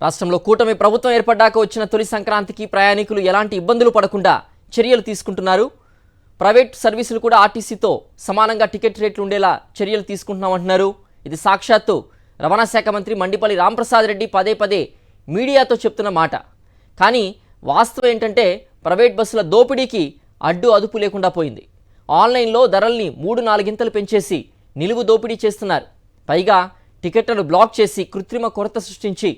రాష్ట్రంలో కూటమి ప్రభుత్వం ఏర్పడ్డాక వచ్చిన తొలి సంక్రాంతికి ప్రయాణికులు ఎలాంటి ఇబ్బందులు పడకుండా చర్యలు తీసుకుంటున్నారు. ప్రైవేట్ సర్వీసులు కూడా ఆర్టీసీతో సమానంగా టికెట్ రేట్లు ఉండేలా చర్యలు తీసుకుంటున్నామంటున్నారు. ఇది సాక్షాత్తు రవాణా శాఖ మంత్రి మండిపల్లి రాంప్రసాద్ రెడ్డి పదే పదే మీడియాతో చెప్తున్న మాట. కానీ వాస్తవం ఏంటంటే ప్రైవేట్ బస్సుల దోపిడీకి అడ్డు అదుపు లేకుండా పోయింది. ఆన్లైన్లో ధరల్ని 3-4 పెంచేసి నిలువు దోపిడీ చేస్తున్నారు. పైగా టికెట్లను బ్లాక్ చేసి కృత్రిమ కొరత సృష్టించి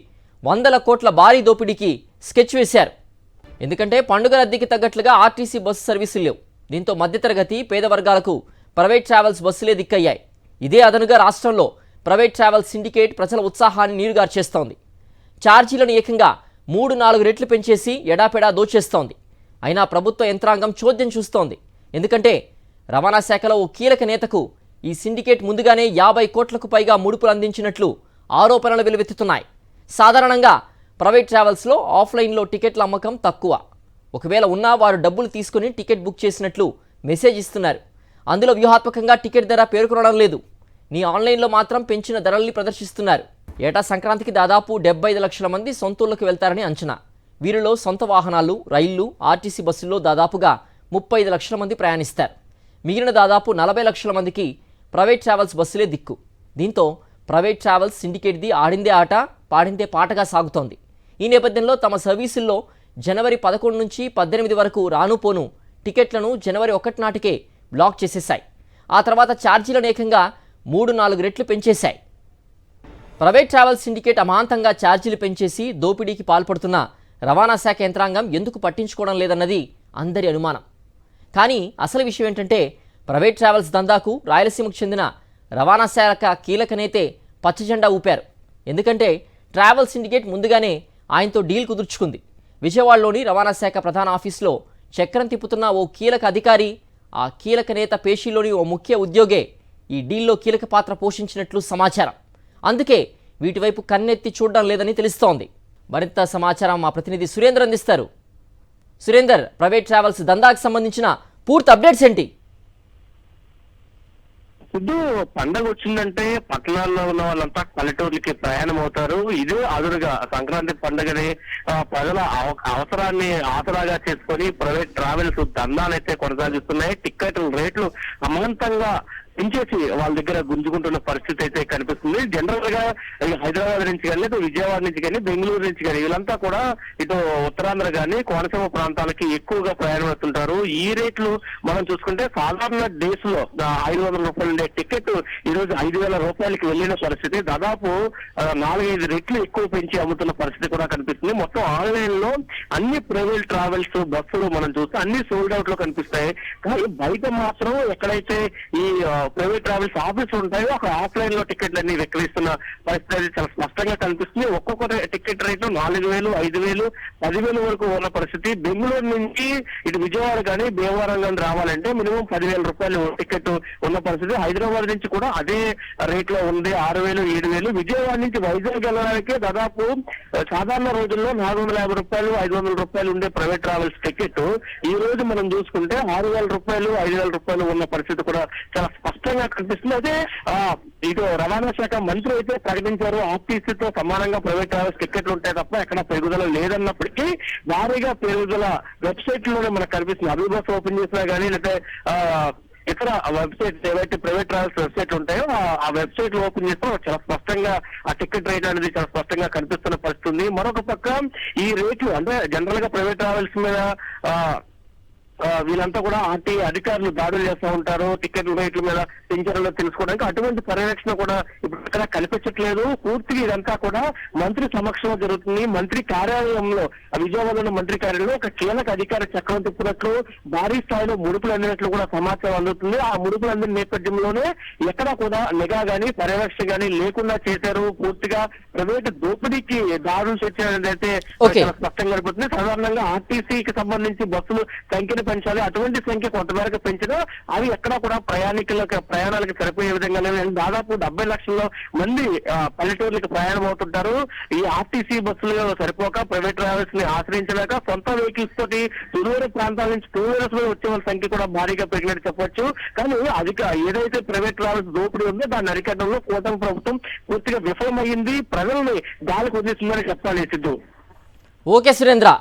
100 కోట్ల భారీ దోపిడీకి స్కెచ్ వేశారు. ఎందుకంటే పండుగ రద్దీకి తగ్గట్లుగా ఆర్టీసీ బస్సు సర్వీసులు లేవు. దీంతో మధ్యతరగతి పేద వర్గాలకు ప్రైవేట్ ట్రావెల్స్ బస్సులే దిక్కయ్యాయి. ఇదే అదనుగా రాష్ట్రంలో ప్రైవేట్ ట్రావెల్స్ సిండికేట్ ప్రజల ఉత్సాహాన్ని నీరుగార్చేస్తోంది. ఛార్జీలను ఏకంగా 3-4 రెట్లు పెంచేసి ఎడాపెడా దోచేస్తోంది. అయినా ప్రభుత్వ యంత్రాంగం చోద్యం చూస్తోంది. ఎందుకంటే రవాణా శాఖలో ఓ కీలక నేతకు ఈ సిండికేట్ ముందుగానే 50 కోట్లకు పైగా ముడుపులు అందించినట్లు ఆరోపణలు వెలువెత్తుతున్నాయి. సాధారణంగా ప్రైవేట్ ట్రావెల్స్లో ఆఫ్లైన్లో టికెట్ల అమ్మకం తక్కువ. ఒకవేళ ఉన్నా వారు డబ్బులు తీసుకుని టికెట్ బుక్ చేసినట్లు మెసేజ్ ఇస్తున్నారు. అందులో వ్యూహాత్మకంగా టికెట్ ధర పేర్కొనడం లేదు. నీ ఆన్లైన్లో మాత్రం పెంచిన ధరల్ని ప్రదర్శిస్తున్నారు. ఏటా సంక్రాంతికి దాదాపు 75 లక్షల మంది సొంతూళ్లకు వెళ్తారని అంచనా. వీరిలో సొంత వాహనాలు, రైళ్లు, ఆర్టీసీ బస్సుల్లో దాదాపుగా 35 లక్షల మంది ప్రయాణిస్తారు. మిగిలిన దాదాపు 40 లక్షల మందికి ప్రైవేట్ ట్రావెల్స్ బస్సులే దిక్కు. దీంతో ప్రైవేట్ ట్రావెల్స్ సిండికేట్ది ఆడిందే ఆట, పాడిందే పాటగా సాగుతోంది. ఈ నేపథ్యంలో తమ సర్వీసుల్లో జనవరి 11 నుంచి 18 వరకు రానుపోను టికెట్లను జనవరి 1 నాటికే బ్లాక్ చేసేశాయి. ఆ తర్వాత ఛార్జీలను ఏకంగా 3-4 రెట్లు పెంచేశాయి. ప్రైవేట్ ట్రావెల్స్ సిండికేట్ అమాంతంగా ఛార్జీలు పెంచేసి దోపిడీకి పాల్పడుతున్న రవాణా శాఖ యంత్రాంగం ఎందుకు పట్టించుకోవడం లేదన్నది అందరి అనుమానం. కానీ అసలు విషయం ఏంటంటే ప్రైవేట్ ట్రావెల్స్ దందాకు రాయలసీమకు చెందిన రవాణా శాఖ కీలక నేతే పచ్చజెండా ఊపారు. ఎందుకంటే ట్రావెల్ సిండికేట్ ముందుగానే ఆయనతో డీల్ కుదుర్చుకుంది. విజయవాడలోని రవాణా శాఖ ప్రధాన ఆఫీసులో చక్రం తిప్పుతున్న ఓ కీలక అధికారి, ఆ కీలక నేత పేషీలోని ఓ ముఖ్య ఉద్యోగే ఈ డీల్లో కీలక పాత్ర పోషించినట్లు సమాచారం. అందుకే వీటి వైపు కన్నెత్తి చూడడం లేదని తెలుస్తోంది. మరింత సమాచారం మా ప్రతినిధి సురేందర్ అందిస్తారు. సురేందర్, ప్రైవేట్ ట్రావెల్స్ దందాకు సంబంధించిన పూర్తి అప్డేట్స్ ఏంటి? ఇప్పుడు పండగ వచ్చిందంటే పట్టణాల్లో ఉన్న వాళ్ళంతా పల్లెటూర్లకి ప్రయాణం అవుతారు. ఇదే అదురుగా సంక్రాంతి పండుగని ప్రజల అవసరాన్ని ఆసరాగా చేసుకొని ప్రైవేట్ ట్రావెల్స్ దందానైతే కొనసాగిస్తున్నాయి. టికెట్ రేట్లు అమాంతంగా పెంచేసి వాళ్ళ దగ్గర గుంజుకుంటున్న పరిస్థితి అయితే కనిపిస్తుంది. జనరల్ గా హైదరాబాద్ నుంచి కానీ, ఇటు విజయవాడ నుంచి కానీ, బెంగళూరు నుంచి కానీ వీళ్ళంతా కూడా ఇటు ఉత్తరాంధ్ర కానీ, కోనసీమ ప్రాంతాలకి ఎక్కువగా ప్రయాణం అవుతుంటారు. ఈ రేట్లు మనం చూసుకుంటే సాధారణ డేస్ లో 500 రూపాయలు ఉండే టికెట్ ఈ రోజు 5,000 రూపాయలకి వెళ్ళిన పరిస్థితి. దాదాపు 4-5 రెట్లు ఎక్కువ పెంచి అమ్ముతున్న పరిస్థితి కూడా కనిపిస్తుంది. మొత్తం ఆన్లైన్ లో అన్ని ప్రైవేట్ ట్రావెల్స్ బస్సులు మనం చూస్తే అన్ని సోల్డ్ అవుట్ లో కనిపిస్తాయి. కానీ బయట మాత్రం ఎక్కడైతే ఈ ప్రైవేట్ ట్రావెల్స్ ఆఫీస్ ఉంటాయో అక్కడ ఆఫ్లైన్ లో టికెట్లు అన్ని విక్రయిస్తున్న పరిస్థితి చాలా స్పష్టంగా కనిపిస్తుంది. ఒక్కొక్క టికెట్ రేటు 4,000, 5,000, 10,000 వరకు ఉన్న పరిస్థితి. బెంగళూరు నుంచి ఇటు విజయవాడ కానీ, భీమవరం కానీ రావాలంటే మినిమం 10,000 రూపాయలు టికెట్ ఉన్న పరిస్థితి. హైదరాబాద్ నుంచి కూడా అదే రేట్ లో ఉంది, 6,000, 7,000. విజయవాడ నుంచి వైజాగ్ వెళ్ళడానికి దాదాపు సాధారణ రోజుల్లో 450 రూపాయలు, 500 రూపాయలు ఉండే ప్రైవేట్ ట్రావెల్స్ టికెట్ ఈ రోజు మనం చూసుకుంటే 6,000 రూపాయలు, 5,000 రూపాయలు ఉన్న పరిస్థితి కూడా చాలా స్పష్టంగా కనిపిస్తుంది. అదే ఇటు రవాణా శాఖ మంత్రి అయితే ప్రకటించారు, ఆర్టీసీతో సమానంగా ప్రైవేట్ ట్రావెల్స్ టికెట్లు ఉంటాయి తప్ప ఎక్కడ పెరుగుదల లేదన్నప్పటికీ భారీగా పెరుగుదల వెబ్సైట్ లోనే మనకు కనిపిస్తుంది. అభిబస్ ఓపెన్ చేసినా కానీ, లేకపోతే ఇతర వెబ్సైట్ ఏవైతే ప్రైవేట్ ట్రావెల్స్ వెబ్సైట్ ఉంటాయో ఆ వెబ్సైట్ ఓపెన్ చేస్తే చాలా స్పష్టంగా ఆ టికెట్ రేట్ అనేది చాలా స్పష్టంగా కనిపిస్తున్న పరిస్థితుంది. మరొక పక్క ఈ రేట్లు అంటే జనరల్ గా ప్రైవేట్ ట్రావెల్స్ మీద వీళ్ళంతా కూడా ఆర్టీ అధికారులు దాడులు చేస్తూ ఉంటారు టికెట్ల రేట్ల మీద పెంచారో తెలుసుకోవడానికి. అటువంటి పరిరక్షణ కూడా ఇప్పుడు ఇక్కడ కనిపించట్లేదు. పూర్తిగా ఇదంతా కూడా మంత్రి సమక్షంలో జరుగుతుంది. మంత్రి కార్యాలయంలో, విజయవాడలో మంత్రి కార్యాలయంలో ఒక కీలక అధికారి చక్రం తిప్పినట్లు, భారీ స్థాయిలో ముడుపులు అందినట్లు కూడా సమాచారం అందుతుంది. ఆ ముడుపులు అందిన నేపథ్యంలోనే ఎక్కడా కూడా నిఘా గానీ, పర్యవేక్షణ గానీ లేకుండా చేశారు. పూర్తిగా ప్రైవేట్ దోపిడీకి దాడులు చేసేది అయితే స్పష్టంగా కనిపిస్తుంది. సాధారణంగా ఆర్టీసీకి సంబంధించి బస్సులు సంఖ్యను పెంచాలి, అటువంటి సంఖ్య కొంతమేరకు పెంచడం అవి ఎక్కడా కూడా ప్రయాణికులకు ప్రయాణాలకు సరిపోయే విధంగానే దాదాపు 70 లక్షల మంది పల్లెటూర్లకు ప్రయాణం అవుతుంటారు. ఈ ఆర్టీసీ బస్సులు సరిపోక ప్రైవేట్ ట్రావెల్స్ ని ఆశ్రయించలేక సొంత వెహికల్స్ తోటి సుదూర ప్రాంతాల నుంచి 2 వీలర్స్ మీద వచ్చే వాళ్ళ సంఖ్య కూడా భారీగా పెరిగినట్టు చెప్పొచ్చు. కానీ ఏదైతే ప్రైవేట్ ట్రావెల్స్ దోపిడీ ఉందో దాన్ని అరికట్టడంలో కూటమి ప్రభుత్వం పూర్తిగా విఫలమైంది, ప్రజల్ని గాలి కుదిస్తుందని చెప్పాలి సిద్ధు. ఓకే సురేంద్ర.